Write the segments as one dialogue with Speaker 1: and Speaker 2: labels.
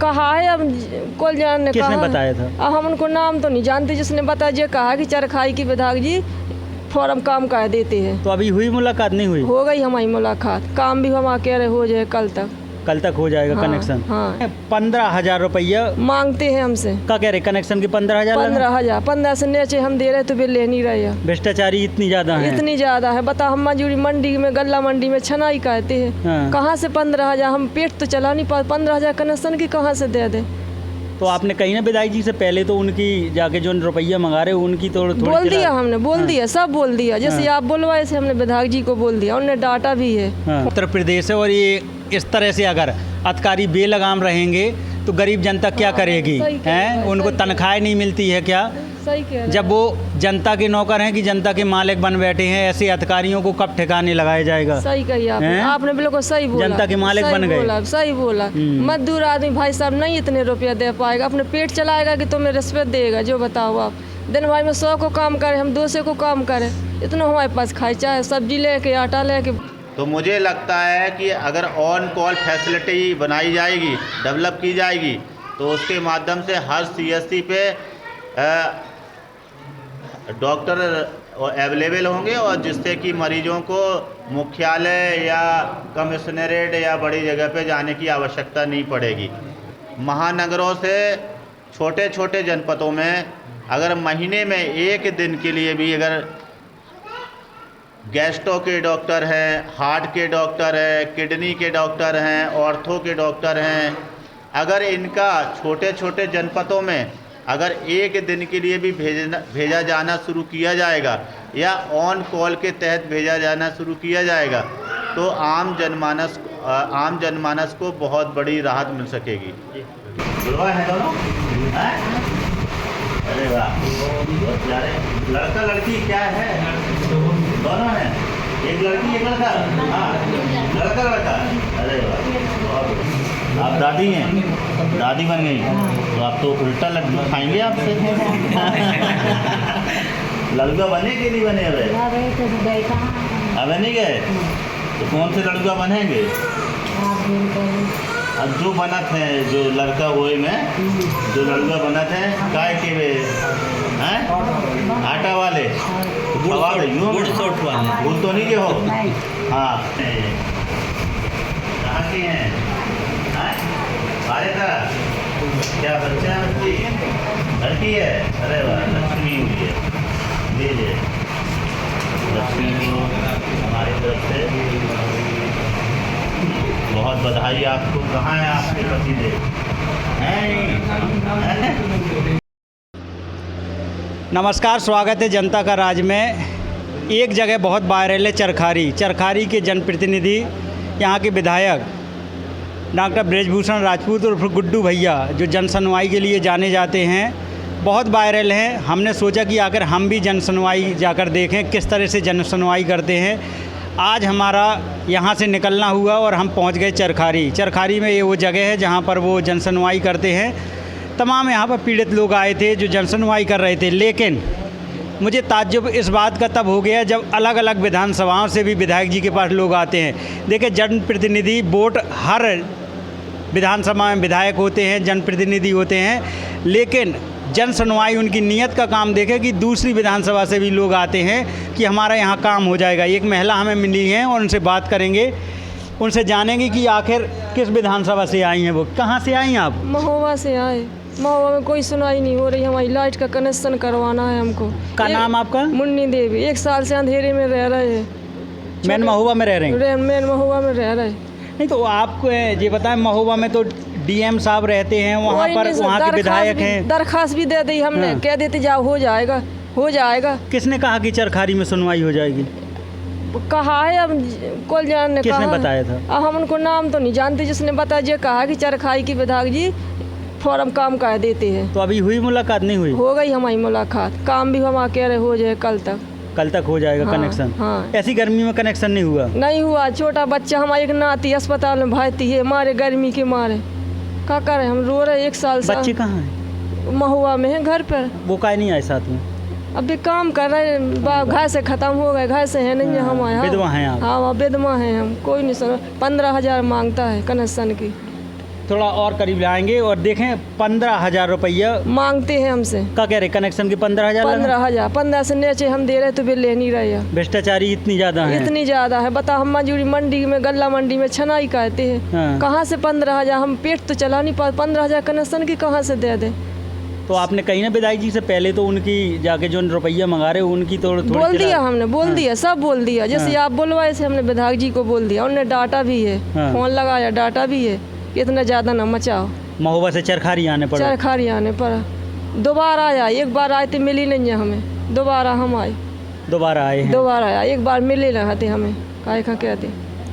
Speaker 1: कहा है अब कल जान ने
Speaker 2: किसने
Speaker 1: कहा
Speaker 2: बताया था?
Speaker 1: अब हम उनको नाम तो नहीं जानते, जिसने बताया ये कहा कि चरखाई की विधायक जी फॉर्म काम का देते हैं।
Speaker 2: तो अभी हुई मुलाकात नहीं हुई?
Speaker 1: हो गई हमारी मुलाकात, काम भी हम कह रहे हो जाए कल तक
Speaker 2: हो जाएगा।
Speaker 1: हाँ,
Speaker 2: कनेक्शन
Speaker 1: हाँ
Speaker 2: 15,000 रुपया
Speaker 1: मांगते हैं हमसे।
Speaker 2: क्या कह रहे कनेक्शन की 15,000?
Speaker 1: 15,000 15 से नीचे हम दे रहे तो वे ले नहीं रहे हैं।
Speaker 2: भ्रष्टाचारी इतनी ज़्यादा है?
Speaker 1: इतनी ज़्यादा है, बता हम मजूरी मंडी में गल्ला मंडी में छनाई कहते हैं।
Speaker 2: हाँ।
Speaker 1: कहाँ से 15,000? हम पेट तो चला नहीं पा, 15,000 कनेक्शन की कहाँ से दे दे?
Speaker 2: तो आपने कही ना विधायक जी से पहले तो उनकी जाके जो रुपया मंगा रहे उनकी तो
Speaker 1: बोल दिया हमने, बोल दिया, सब बोल दिया, जैसे
Speaker 2: हाँ।
Speaker 1: आप बोलवाए से हमने विधायक जी को बोल दिया, उन्होंने डाटा भी है।
Speaker 2: हाँ। उत्तर प्रदेश है और ये इस तरह से अगर अधिकारी बेलगाम रहेंगे तो गरीब जनता क्या करेगी?
Speaker 1: सही कह रहे
Speaker 2: हैं
Speaker 1: हैं,
Speaker 2: उनको
Speaker 1: सही
Speaker 2: तनख्वाहें नहीं मिलती है क्या?
Speaker 1: सही कह रहे हैं।
Speaker 2: जब वो जनता के नौकर हैं कि जनता के मालिक बन बैठे हैं, ऐसे अधिकारियों को कब ठिकाने लगाया जाएगा?
Speaker 1: सही कही आपने,
Speaker 2: हैं?
Speaker 1: आपने बिल्कुल सही बोला,
Speaker 2: जनता के मालिक
Speaker 1: सही
Speaker 2: बन गए।
Speaker 1: बोला, सही बोला। मजदूर आदमी भाई साहब नहीं इतने रुपया दे पाएगा, अपने पेट चलाएगा कि तुम्हें रिश्वत देगा? जो बताओ आप, दिन भर में 100 को काम करें, हम 200 को काम करें, इतना हमारे पास खाई, चाहे सब्जी लेके आटा लेके।
Speaker 3: तो मुझे लगता है कि अगर ऑन कॉल फैसिलिटी बनाई जाएगी, डेवलप की जाएगी, तो उसके माध्यम से हर CSC पे डॉक्टर अवेलेबल होंगे और जिससे कि मरीजों को मुख्यालय या कमिश्नरेट या बड़ी जगह पे जाने की आवश्यकता नहीं पड़ेगी। महानगरों से छोटे छोटे जनपदों में अगर महीने में एक दिन के लिए भी अगर गैस्ट्रो के डॉक्टर हैं, हार्ट के डॉक्टर हैं, किडनी के डॉक्टर हैं, ऑर्थो के डॉक्टर हैं, अगर इनका छोटे छोटे जनपदों में अगर एक दिन के लिए भी भेजा जाना शुरू किया जाएगा या ऑन कॉल के तहत भेजा जाना शुरू किया जाएगा तो आम जनमानस को बहुत बड़ी राहत मिल सकेगी। है दोनों? अरे वाह, बहुत प्यारे। लड़का लड़की क्या है? दोनों हैं, एक लड़की एक लड़का। हाँ, लड़का। अरे वाह, बहुत। आप दादी हैं, दादी बन गई तो आप तो उल्टा लड्डू खाएंगे आपसे। लड़का बने कि नहीं बने? अबे नहीं गए तो कौन से लड़का बनेंगे? अब जो बना थे, जो लड़का हुए में जो लड़का बना थे काय के वे हैं आटा वाले भूल तो नहीं के हो? हाँ, कहाँ के हैं? हमारे तरह क्या बच्चा है? बच्ची लड़की है? अरे वाह, लक्ष्मी हुई है। लीजिए लक्ष्मी को हमारी तरफ से बहुत बधाई आपको। कहाँ है आपके पतिदेव?
Speaker 2: नमस्कार, स्वागत है जनता का राज में। एक जगह बहुत वायरल है चरखारी के जनप्रतिनिधि, यहाँ के विधायक डॉक्टर ब्रजभूषण राजपूत और फिर गुड्डू भैया जो जन सुनवाई के लिए जाने जाते हैं, बहुत वायरल हैं। हमने सोचा कि आकर हम भी जन सुनवाई जाकर देखें किस तरह से जन सुनवाई करते हैं। आज हमारा यहाँ से निकलना हुआ और हम पहुँच गए चरखारी में। ये वो जगह है जहाँ पर वो जन सुनवाई करते हैं। तमाम यहाँ पर पीड़ित लोग आए थे जो जन सुनवाई कर रहे थे, लेकिन मुझे ताज्जुब इस बात का तब हो गया जब अलग अलग विधानसभाओं से भी विधायक जी के पास लोग आते हैं। देखिए, जनप्रतिनिधि वोट हर विधानसभा में विधायक होते हैं, जनप्रतिनिधि होते हैं, लेकिन जन सुनवाई उनकी नीयत का काम देखे कि दूसरी विधानसभा से भी लोग आते हैं कि हमारा यहाँ काम हो जाएगा। एक महिला हमें मिली हैं और उनसे बात करेंगे, उनसे जानेंगे कि आखिर किस विधानसभा से आई हैं। वो कहाँ से आई हैं आप?
Speaker 1: महोबा से आए। महोबा में कोई सुनाई नहीं हो रही, हमारी लाइट का कनेक्शन करवाना है हमको।
Speaker 2: क्या नाम आपका?
Speaker 1: मुन्नी देवी। 1 साल से अंधेरे में रह रहे हैं।
Speaker 2: मैन महोबा में रह रहे हैं?
Speaker 1: मैन महोबा में रह रहे।
Speaker 2: नहीं तो आपको ये बताएं, महोबा में तो DM साहब रहते हैं, वहाँ पर वहाँ के विधायक हैं।
Speaker 1: दरखास्त भी दे दी हमने।
Speaker 2: हाँ।
Speaker 1: कह देते जाओ, हो जाएगा।
Speaker 2: किसने कहा कि चरखारी में सुनवाई हो जाएगी?
Speaker 1: कहा है अब कल जान ने
Speaker 2: किसने
Speaker 1: कहा।
Speaker 2: बताया था?
Speaker 1: अब हम उनको नाम तो नहीं जानते, जिसने बताया ये कहा कि चरखाई की विधायक जी फॉर्म काम का देते हैं।
Speaker 2: तो अभी हुई मुलाकात नहीं हुई?
Speaker 1: हो गई हमारी मुलाकात, काम भी हम कह रहे हो जाए कल तक
Speaker 2: हो जाएगा।
Speaker 1: हाँ,
Speaker 2: कनेक्शन?
Speaker 1: हाँ।
Speaker 2: ऐसी गर्मी में कनेक्शन नहीं हुआ?
Speaker 1: छोटा बच्चा हमारी एक नाती अस्पताल में भाईती है, मारे गर्मी के मारे। क्या करें, हम रो रहे 1 साल से।
Speaker 2: बच्चे कहाँ हैं?
Speaker 1: महुआ में है, घर पर।
Speaker 2: वो काहे नहीं आए साथ में?
Speaker 1: अभी काम कर रहे हैं, घर से ख़त्म हो गए, घर से है नहीं है हम आए।
Speaker 2: विधवा हैं आप?
Speaker 1: हाँ, विधवा हैं हम। कोई नहीं सुन। 15,000 मांगता है कनेक्शन की।
Speaker 2: थोड़ा और करीब लाएंगे और देखें 15,000 रुपया
Speaker 1: मांगते हैं हमसे।
Speaker 2: का कह रहे कनेक्शन के 15,000
Speaker 1: 15,000 15 से नीचे हम दे रहे तो बिल ले नहीं रहे हैं।
Speaker 2: भ्रष्टाचारी इतनी ज़्यादा है।
Speaker 1: इतनी ज़्यादा है, बता हम मजूरी मंडी में गल्ला मंडी में छनाई कहते हैं।
Speaker 2: हाँ।
Speaker 1: कहाँ से 15,000, हम पेट तो चला नहीं पा, 15,000 कनेक्शन की कहाँ से दे दे।
Speaker 2: तो आपने कही ना विधायक जी से पहले तो उनकी जाके जो रुपया मंगा रहे उनकी तो
Speaker 1: बोल दिया हमने, बोल दिया, सब बोल दिया। जैसे
Speaker 2: हाँ।
Speaker 1: आप बोलवाए से हमने विधायक जी को बोल दिया, उन्होंने डाटा भी है।
Speaker 2: हाँ।
Speaker 1: फोन लगाया, डाटा भी है कि इतना ज़्यादा ना मचाओ।
Speaker 2: महोबा से चरखारी आने पड़ा।
Speaker 1: चरखारी आने पर दोबारा आया, एक बार आए थे मिली नहीं है हमें, दोबारा हम आए,
Speaker 2: दोबारा आए हैं।
Speaker 1: दोबारा आया, एक बार मिले ना हते हमें, काहे का कहते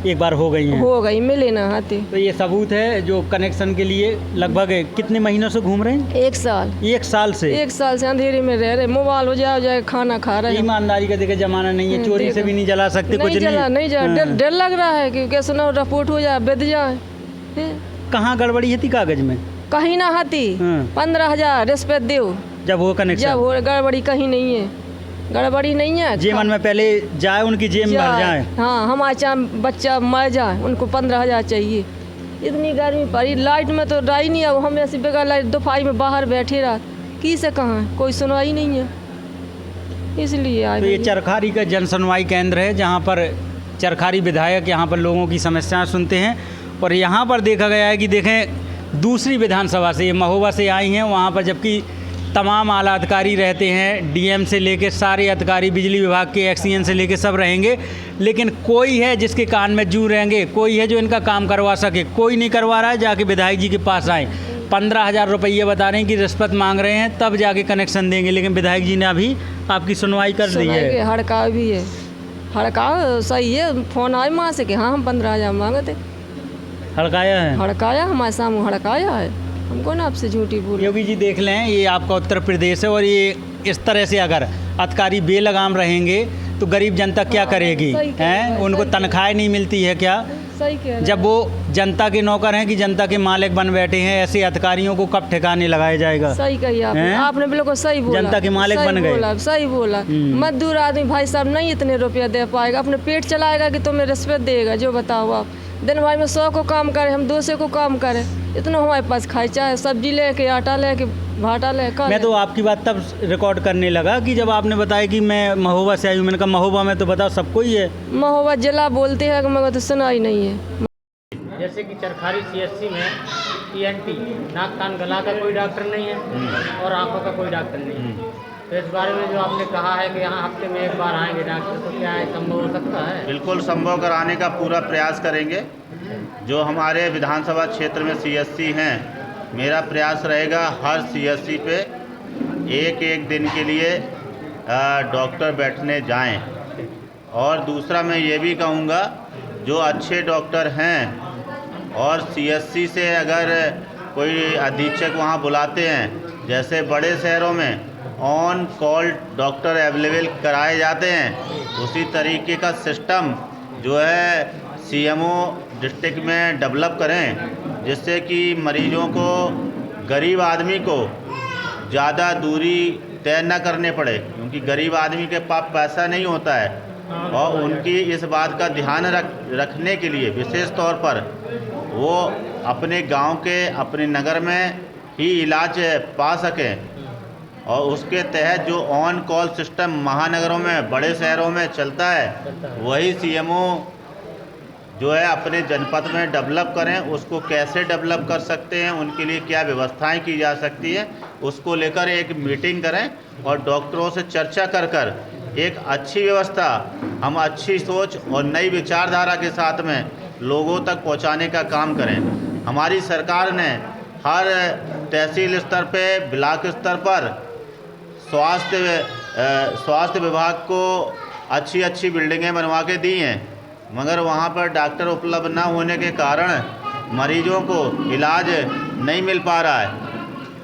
Speaker 2: एक बार हो गई हैं।
Speaker 1: हो गई, मिले ना हते।
Speaker 2: तो ये सबूत है जो कनेक्शन के लिए लगभग कितने महीनों से घूम रहे हैं?
Speaker 1: 1 साल,
Speaker 2: 1 साल से।
Speaker 1: 1 साल से अंधेरे में रह रहे, मोबाइल हो जाए खाना खा रहे हैं।
Speaker 2: ईमानदारी का देखे जमाना नहीं है, चोरी से भी नहीं जला सकते, कुछ
Speaker 1: नहीं जला, डर लग रहा है कि कैसे ना रिपोर्ट हो जाए, बेद जाए।
Speaker 2: कहाँ गड़बड़ी है थी कागज में?
Speaker 1: कहीं ना हती। 15,000 रिश्वत दो
Speaker 2: जब वो कनेक्शन,
Speaker 1: जब हो, गड़बड़ी कहीं नहीं है, गड़बड़ी नहीं है।
Speaker 2: जेमन में पहले जाए उनकी जेब में भर जाए।
Speaker 1: हाँ, हमारे चाहे बच्चा मर जाए, उनको 15,000 चाहिए। इतनी गर्मी पड़ी, लाइट में तो रही नहीं है, हम ऐसी बेकार लाइट दोपहर में बाहर बैठे रहा, की से कहाँ है, कोई सुनवाई नहीं है, इसलिए आए।
Speaker 2: तो ये चरखारी का जन सुनवाई केंद्र है जहाँ पर चरखारी विधायक यहाँ पर लोगों की समस्याएं सुनते हैं। और यहाँ पर देखा गया है कि देखें दूसरी विधानसभा से, ये महोबा से आई हैं, वहाँ पर जबकि तमाम आला अधिकारी रहते हैं, डीएम से लेके सारे अधिकारी, बिजली विभाग के एक्सीएन से लेके सब रहेंगे, लेकिन कोई है जिसके कान में जू रहेंगे, कोई है जो इनका काम करवा सके, कोई नहीं करवा रहा है। जाके विधायक जी के पास आए, 15,000 रुपये बता रहे हैं कि रिश्वत मांग रहे हैं, तब जाके कनेक्शन देंगे, लेकिन विधायक जी ने अभी आपकी सुनवाई कर दी है।
Speaker 1: हड़काव भी है, हड़काव सही है। फोन आए माँ से कि हाँ हम 15,000 मांगे थे,
Speaker 2: हड़काया है,
Speaker 1: हड़काया, हमारे सामने हड़काया है, हमको ना आपसे झूठी बोल।
Speaker 2: योगी जी देख लें, ये आपका उत्तर प्रदेश है और ये इस तरह से अगर अधिकारी बेलगाम रहेंगे तो गरीब जनता क्या करेगी? हैं, उनको तनख्वाहें नहीं मिलती है क्या?
Speaker 1: सही कह रहे हैं।
Speaker 2: जब वो जनता के नौकर हैं कि जनता के मालिक बन बैठे हैं, ऐसे अधिकारियों को कब ठिकाने लगाया जाएगा?
Speaker 1: सही कही आपने, आपने बिल्कुल सही बोला,
Speaker 2: जनता के मालिक बन गए।
Speaker 1: सही बोला। मजदूर आदमी भाई साहब नहीं इतने रुपया दे पाएगा, अपने पेट चलाएगा कि तुम्हें रिश्वत देगा? जो बताओ आप, दिन भाई में 100 को काम करे, हम 200 को काम करे, इतना हमारे पास खर्चा है, सब्जी ले के, आटा ले के, भाटा ले कर।
Speaker 2: मैं तो आपकी बात तब रिकॉर्ड करने लगा कि जब आपने बताया कि मैं महोबा से आई हूँ, मैंने कहा महोबा में तो बताओ सबको ही है।
Speaker 1: महोबा जिला बोलते हैं कि मगर तो सुनाई नहीं है।
Speaker 4: जैसे कि चरखारी सीएससी में ईएनटी नाक कान गला का कोई डॉक्टर नहीं है और आंखों का कोई डॉक्टर नहीं है, तो इस बारे में जो आपने कहा है कि यहाँ हफ्ते में 1 बार आएंगे डॉक्टर, तो क्या है संभव हो सकता है?
Speaker 3: बिल्कुल संभव कराने का पूरा प्रयास करेंगे। जो हमारे विधानसभा क्षेत्र में सीएससी हैं, मेरा प्रयास रहेगा हर सीएससी पे एक दिन के लिए डॉक्टर बैठने जाएं। और दूसरा मैं ये भी कहूँगा, जो अच्छे डॉक्टर हैं और सीएससी से अगर कोई अधीक्षक वहाँ बुलाते हैं, जैसे बड़े शहरों में ऑन कॉल डॉक्टर अवेलेबल कराए जाते हैं, उसी तरीके का सिस्टम जो है सीएमओ डिस्ट्रिक्ट में डेवलप करें, जिससे कि मरीजों को, गरीब आदमी को ज़्यादा दूरी तय न करने पड़े, क्योंकि गरीब आदमी के पास पैसा नहीं होता है। और उनकी इस बात का ध्यान रखने के लिए विशेष तौर पर वो अपने गांव के, अपने नगर में ही इलाज पा सकें। और उसके तहत जो ऑन कॉल सिस्टम महानगरों में, बड़े शहरों में चलता है, वही सीएमओ जो है अपने जनपद में डेवलप करें। उसको कैसे डेवलप कर सकते हैं, उनके लिए क्या व्यवस्थाएं की जा सकती हैं, उसको लेकर एक मीटिंग करें और डॉक्टरों से चर्चा कर एक अच्छी व्यवस्था, हम अच्छी सोच और नई विचारधारा के साथ में लोगों तक पहुंचाने का काम करें। हमारी सरकार ने हर तहसील स्तर पे, ब्लॉक स्तर पर स्वास्थ्य विभाग को अच्छी बिल्डिंगें बनवा के दी हैं, मगर वहाँ पर डॉक्टर उपलब्ध न होने के कारण मरीजों को इलाज नहीं मिल पा रहा है।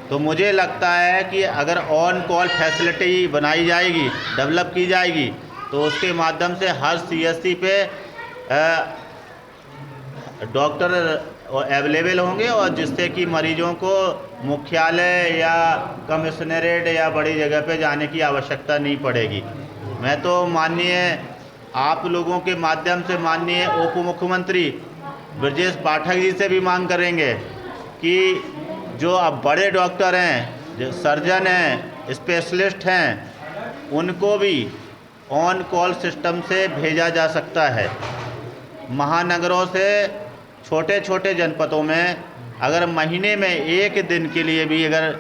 Speaker 3: तो मुझे लगता है कि अगर ऑन कॉल फैसिलिटी बनाई जाएगी, डेवलप की जाएगी, तो उसके माध्यम से हर सीएससी पे डॉक्टर अवेलेबल होंगे और जिससे कि मरीजों को मुख्यालय या कमिश्नरेट या बड़ी जगह पे जाने की आवश्यकता नहीं पड़ेगी। मैं तो माननीय आप लोगों के माध्यम से माननीय उप मुख्यमंत्री ब्रजेश पाठक जी से भी मांग करेंगे कि जो अब बड़े डॉक्टर हैं, जो सर्जन हैं, स्पेशलिस्ट हैं, उनको भी ऑन कॉल सिस्टम से भेजा जा सकता है। महानगरों से छोटे छोटे जनपदों में अगर महीने में एक दिन के लिए भी अगर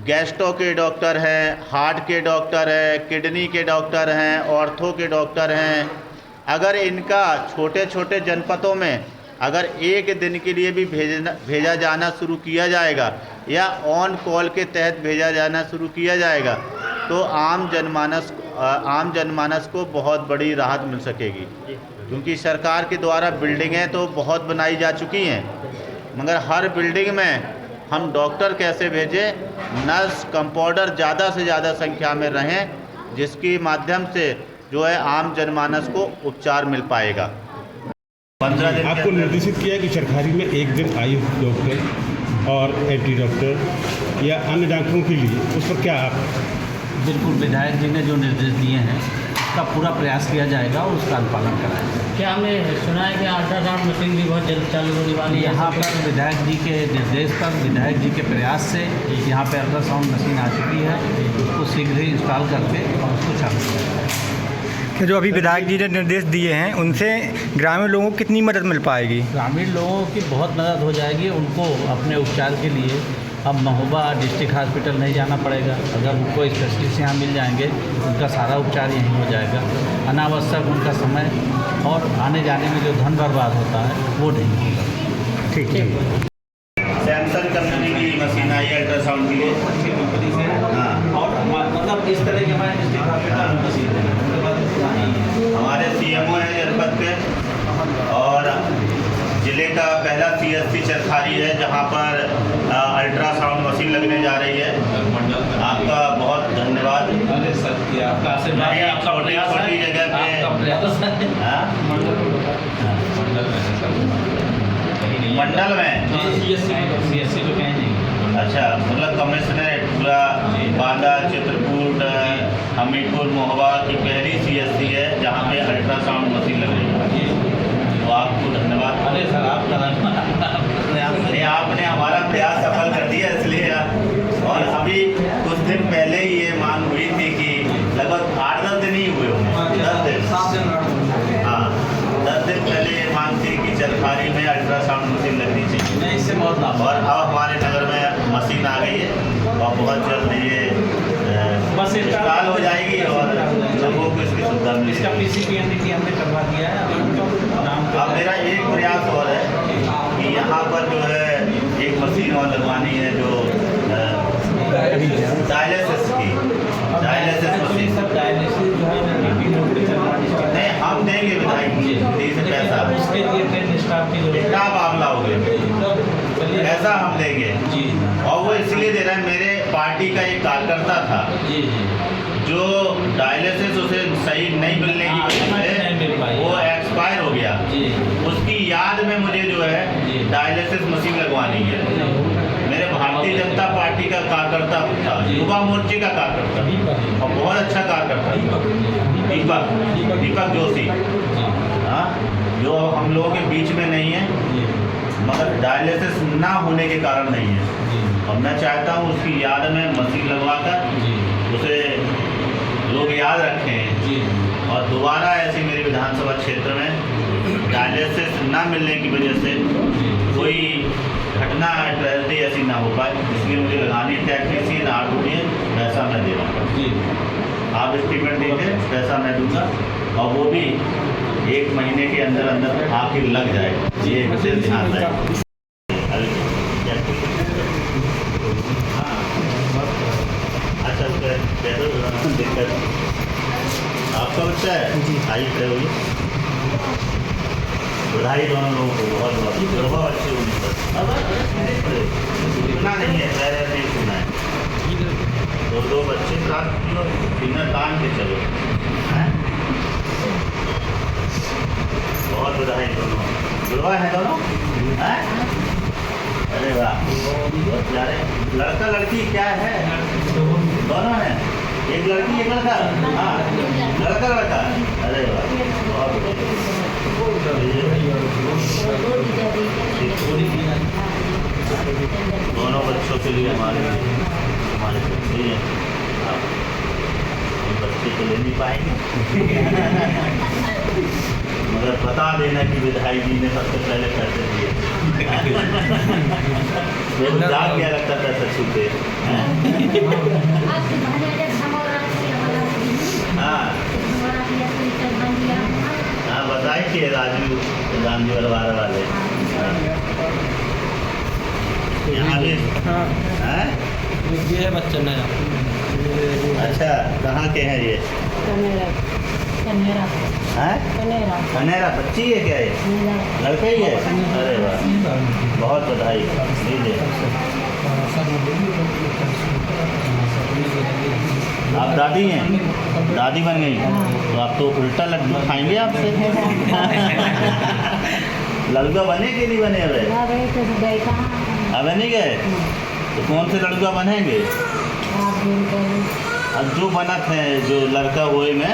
Speaker 3: गैस्ट्रो के डॉक्टर हैं, हार्ट के डॉक्टर हैं, किडनी के डॉक्टर हैं, ऑर्थो के डॉक्टर हैं, अगर इनका छोटे छोटे जनपदों में अगर एक दिन के लिए भी भेजा जाना शुरू किया जाएगा या ऑन कॉल के तहत भेजा जाना शुरू किया जाएगा तो आम जनमानस को बहुत बड़ी राहत मिल सकेगी। क्योंकि सरकार के द्वारा बिल्डिंगें तो बहुत बनाई जा चुकी हैं, मगर हर बिल्डिंग में हम डॉक्टर कैसे भेजें, नर्स कंपाउंडर ज़्यादा से ज़्यादा संख्या में रहें, जिसके माध्यम से जो है आम जनमानस को उपचार मिल पाएगा। 15 दिन
Speaker 5: आपको निर्देशित किया कि चरखारी में एक दिन आयुष डॉक्टर और एंटी डॉक्टर या अन्य डॉक्टरों के लिए, उस पर क्या आप?
Speaker 6: बिल्कुल, विधायक जी ने जो निर्देश दिए हैं उसका पूरा प्रयास किया जाएगा और उसका अनुपालन कराएगा।
Speaker 4: क्या हमने सुना है कि अल्ट्रासाउंड मशीन भी बहुत जल्द चालू होने वाली है?
Speaker 6: यहाँ पर विधायक जी के निर्देश पर, विधायक जी के प्रयास से यहाँ पे अल्ट्रासाउंड मशीन आ चुकी है, उसको शीघ्र ही इंस्टॉल करके और उसको चालू किया।
Speaker 7: जो अभी विधायक जी ने निर्देश दिए हैं उनसे ग्रामीण लोगों को कितनी मदद मिल पाएगी?
Speaker 6: ग्रामीण लोगों की बहुत मदद हो जाएगी। उनको अपने उपचार के लिए अब महोबा डिस्ट्रिक्ट हॉस्पिटल नहीं जाना पड़ेगा। अगर उनको स्पेशलिस्ट यहाँ मिल जाएंगे उनका सारा उपचार यहीं हो जाएगा। अनावश्यक उनका समय और आने जाने में जो धन बर्बाद होता है वो नहीं होगा।
Speaker 7: ठीक है।
Speaker 3: सैमसंग कंपनी की मशीन आई है अल्ट्रासाउंड के लिए। हाँ,
Speaker 6: और मतलब इस तरह के हमारे डिस्ट्रिक्ट हॉस्पिटल में मशीन है।
Speaker 3: हमारे CMO हैं जनपद के, और ज़िले का पहला CSC चरखारी है जहाँ पर अल्ट्रासाउंड मशीन लगने जा रही है। आपका बहुत धन्यवाद।
Speaker 6: अरे सर, क्या आपका आशीर्वाद है। आपका
Speaker 3: छोटी जगह पे मंडल में
Speaker 6: CSC तो कहीं नहीं।
Speaker 3: अच्छा, मतलब कमिश्नरेट पूरा बांदा, चित्रकूट, हमीरपुर, महोबा की पहली CSC है जहाँ पे अल्ट्रासाउंड मशीन लग रही है। तो आपको धन्यवाद।
Speaker 6: अरे सर, आपका
Speaker 3: नहीं, आपने हमारा प्रयास सफल कर दिया इसलिए। और अभी कुछ दिन पहले ही ये मांग हुई थी कि लगभग 8-10 दिन ही हुए होंगे, 10 दिन, हाँ 10 दिन पहले ये मांग थी कि चरखारी में अल्ट्रासाउंड मशीन लगनी चाहिए।
Speaker 6: नहीं, इससे बहुत लाभ।
Speaker 3: और अब हमारे नगर में मशीन आ गई है और बहुत जल्द ये
Speaker 6: बस
Speaker 3: इंस्टॉल हो जाएगी और लोगों को इसकी सुविधा मिलेगी।
Speaker 6: इसका PCPNDT हमने करवा दिया है।
Speaker 3: अब मेरा एक प्रयास और है कि यहाँ पर जो है एक मशीन और लगवानी है जो डायलिसिस की, डायलिसिस मशीन।
Speaker 6: सब डायलिसिस जो है
Speaker 3: नहीं, हम देंगे विधायक जी से पैसा,
Speaker 6: उसके लिए ट्रेन स्टाफ की जरूरत
Speaker 3: स्टाफ आप लाओगे,
Speaker 6: है।
Speaker 3: पैसा हम देंगे।
Speaker 6: जी,
Speaker 3: और वो इसलिए दे रहे हैं, मेरे पार्टी का एक कार्यकर्ता था
Speaker 6: जी, जी,
Speaker 3: जो डायलिसिस उसे सही नहीं मिलने की वजह
Speaker 6: नहीं मिल पाई,
Speaker 3: से वो एक्सपायर हो गया।
Speaker 6: जी,
Speaker 3: उसकी याद में मुझे जो है
Speaker 6: जी।
Speaker 3: डायलिसिस मशीन लगवानी है। मेरे भारतीय जनता पार्टी का कार्यकर्ता था, युवा मोर्चे का कार्यकर्ता और बहुत अच्छा कार्यकर्ता, दीपक जोशी, हाँ, जो हम लोगों के बीच में नहीं है, मगर डायलिसिस ना होने के कारण नहीं है। और मैं चाहता हूँ उसकी याद में मशीन लगवाकर उसे लोग याद रखें और दोबारा ऐसी मेरे विधानसभा क्षेत्र में डायलिसिस ना मिलने की वजह से कोई घटना, ट्रेजेडी ऐसी ना हो पाए। इसलिए मुझे लगानी टेक्नीशियन आप ढूंढिए, पैसा मैं दे रहा हूँ। आप स्टीमेंट दीजिए, पैसा मैं दूँगा और वो भी 1 महीने के अंदर अंदर आखिर लग जाएगा। ये विशेष ध्यान रहे। अच्छा, दिक्कत आपका बच्चा है? आई खड़े होगी। बधाई दोनों लोगों को, बहुत अच्छे होने। इतना नहीं है, पहले नहीं सुना है। 2 बच्चे प्राप्त किए, बिना काम के चलो। बहुत बधाई दोनों। जुड़वा है दोनों? अरे वाह, बहुत प्यारे। लड़का लड़की क्या है? दोनों हैं, एक लड़की एक लड़का। हाँ, लड़का। अरे वाह, बहुत दोनों बच्चों के लिए हमारे बच्चे हैं। आप हम बच्चे तो ले नहीं पाएंगे मगर बता देना कि विधायक जी ने सबसे पहले पैसे दिए। मेरे जाग क्या लगता था पैसे छूटे। हाँ हाँ बताइए राजू गांधी वाले वाले। यहाँ भी हैं?
Speaker 6: ये है बच्चा नया।
Speaker 3: अच्छा कहाँ के हैं ये? हैं? कनेरा बच्ची है क्या ये? लड़का ही है? अरे वाह बहुत बधाई लीजिए। आप दादी हैं? दादी बन गई तो आप तो उल्टा लड्डू खाएंगे आपसे। लड़का बने कि नहीं बने अबे? अब नहीं गए तो कौन से लड़का बनेंगे? अब जो बना थे जो लड़का हुए में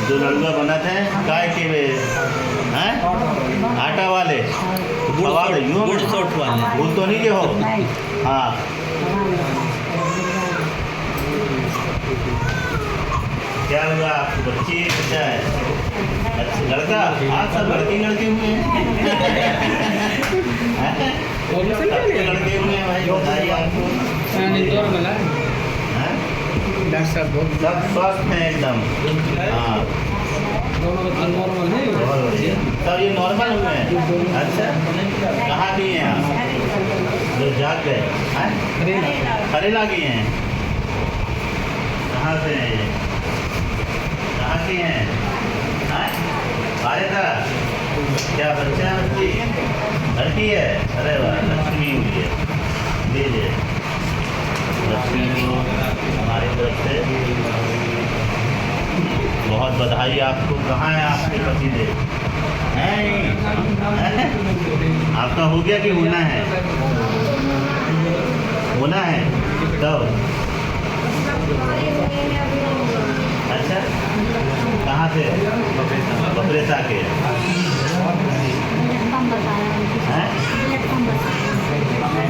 Speaker 3: जो लड़का बना थे काय के वे हैं आटा वाले गुड़ सोट वाले गुड़ तो नहीं के हो। हाँ क्या हुआ आपको बच्ची बच्चा है? अच्छा लड़का आज सब लड़के हुए हैं। लड़के हुए हैं भाई बताइए आपको। सब स्वस्थ हैं एकदम। हाँ बहुत बढ़िया सब ये नॉर्मल हुए हैं। अच्छा कहाँ की हैं आप? जो जाग गए खरेला की हैं। कहाँ से हैं ये? कहाँ की हैं? अरे था क्या बच्चा है? बच्ची लड़की है? अरे वाह लक्ष्मी हुई है। लीजिए लक्ष्मी को हमारी तरफ से बहुत बधाई आपको। कहाँ है आपके पतिदेव? हैं आपका हो गया कि होना है? होना है तब। अच्छा कहाँ से? बकरेसा के हैं?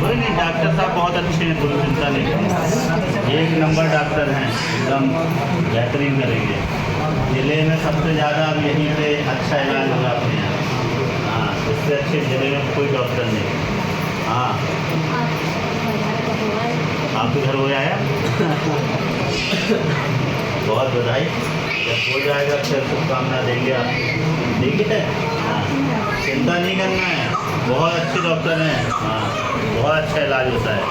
Speaker 3: बोले नहीं डॉक्टर साहब बहुत अच्छे हैं कोई चिंता नहीं करें। एक नंबर डॉक्टर हैं एकदम बेहतरीन करेंगे। ज़िले में सबसे ज़्यादा अब यहीं पे अच्छा इलाज होगा अपने यहाँ। हाँ इससे अच्छे ज़िले में कोई डॉक्टर नहीं। हाँ आपके घर हो आया बहुत बधाई। जब हो जाएगा फिर शुभकामना देंगे आपको। ठीक है हाँ चिंता नहीं करना है बहुत अच्छे डॉक्टर हैं। हाँ बहुत अच्छा इलाज होता है।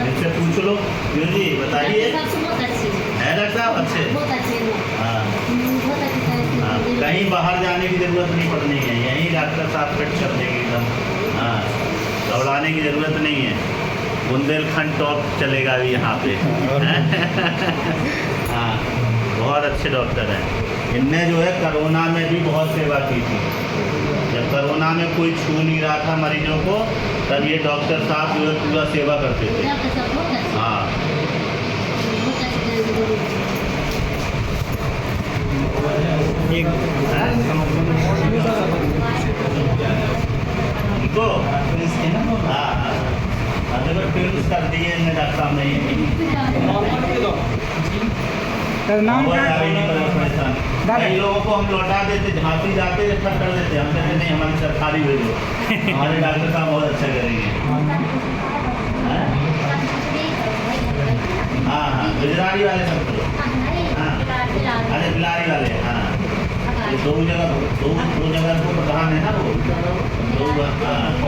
Speaker 3: इनसे पूछ लो क्यों जी बताइए है डॉक्टर साहब अच्छे? हाँ हाँ कहीं बाहर जाने की ज़रूरत नहीं पड़नी है यहीं डॉक्टर साहब फिट कर देंगे एकदम। हाँ दौड़ाने की ज़रूरत नहीं है। बुंदेलखंड टॉप चलेगा अभी यहाँ पे। हाँ बहुत अच्छे डॉक्टर हैं। इनने जो है कोरोना में भी बहुत सेवा की थी। जब कोरोना में कोई छू नहीं रहा था मरीजों को तब ये डॉक्टर साहब जो है पूरा सेवा करते थे। हाँ इनको हाँ अगर फिल्म कर दिए इनने डॉक्टर साहब ने कई लोगों को हम लौटा देते झांसी जाते रेफर कर देते। हम कहते नहीं हमारी सरकारी भेजो हमारे डॉक्टर साहब बहुत अच्छा करेंगे। हाँ हाँ गुजराती वाले सब हाँ अरे बिलारी वाले हाँ ये दो जगह को प्रधान है ना वो दो हाँ